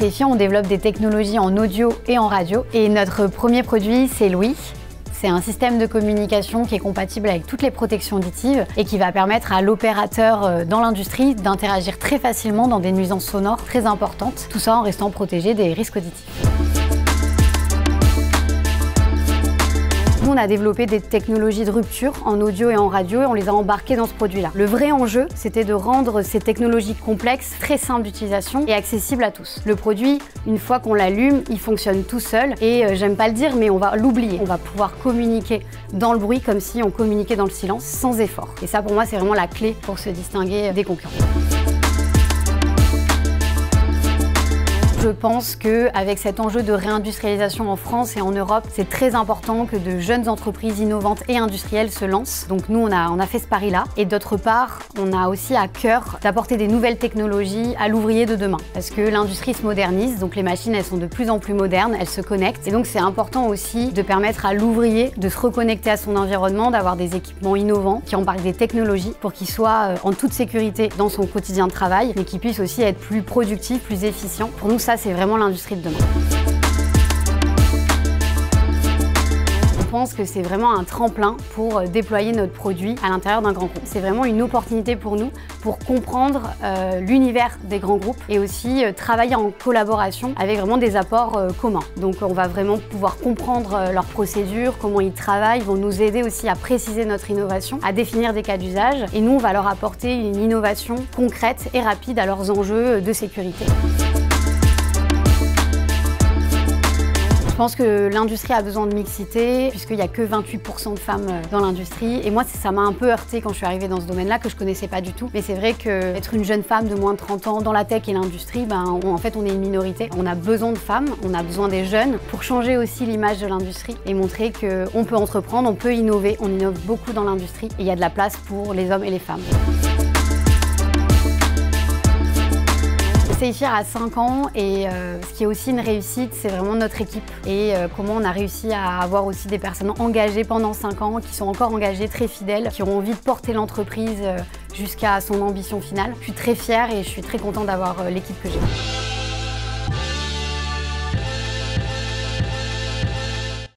Seifir, on développe des technologies en audio et en radio. Et notre premier produit, c'est l'Ouïe. C'est un système de communication qui est compatible avec toutes les protections auditives et qui va permettre à l'opérateur dans l'industrie d'interagir très facilement dans des nuisances sonores très importantes, tout ça en restant protégé des risques auditifs. Nous, on a développé des technologies de rupture en audio et en radio et on les a embarquées dans ce produit-là. Le vrai enjeu, c'était de rendre ces technologies complexes très simples d'utilisation et accessibles à tous. Le produit, une fois qu'on l'allume, il fonctionne tout seul et j'aime pas le dire, mais on va l'oublier. On va pouvoir communiquer dans le bruit comme si on communiquait dans le silence sans effort. Et ça, pour moi, c'est vraiment la clé pour se distinguer des concurrents. Je pense qu'avec cet enjeu de réindustrialisation en France et en Europe, c'est très important que de jeunes entreprises innovantes et industrielles se lancent. Donc nous, on a fait ce pari-là. Et d'autre part, on a aussi à cœur d'apporter des nouvelles technologies à l'ouvrier de demain. Parce que l'industrie se modernise, donc les machines, elles sont de plus en plus modernes, elles se connectent. Et donc c'est important aussi de permettre à l'ouvrier de se reconnecter à son environnement, d'avoir des équipements innovants qui embarquent des technologies pour qu'il soit en toute sécurité dans son quotidien de travail, mais qu'il puisse aussi être plus productif, plus efficient. Pour nous, ça, c'est vraiment l'industrie de demain. Je pense que c'est vraiment un tremplin pour déployer notre produit à l'intérieur d'un grand groupe. C'est vraiment une opportunité pour nous pour comprendre l'univers des grands groupes et aussi travailler en collaboration avec vraiment des apports communs. Donc on va vraiment pouvoir comprendre leurs procédures, comment ils travaillent, ils vont nous aider aussi à préciser notre innovation, à définir des cas d'usage et nous on va leur apporter une innovation concrète et rapide à leurs enjeux de sécurité. Je pense que l'industrie a besoin de mixité, puisqu'il n'y a que 28% de femmes dans l'industrie. Et moi, ça m'a un peu heurté quand je suis arrivée dans ce domaine-là, que je ne connaissais pas du tout. Mais c'est vrai qu'être une jeune femme de moins de 30 ans dans la tech et l'industrie, en fait, on est une minorité. On a besoin de femmes, on a besoin des jeunes pour changer aussi l'image de l'industrie et montrer qu'on peut entreprendre, on peut innover. On innove beaucoup dans l'industrie et il y a de la place pour les hommes et les femmes. Seifir a 5 ans et ce qui est aussi une réussite, c'est vraiment notre équipe et comment on a réussi à avoir aussi des personnes engagées pendant 5 ans, qui sont encore engagées, très fidèles, qui ont envie de porter l'entreprise jusqu'à son ambition finale. Je suis très fière et je suis très contente d'avoir l'équipe que j'ai.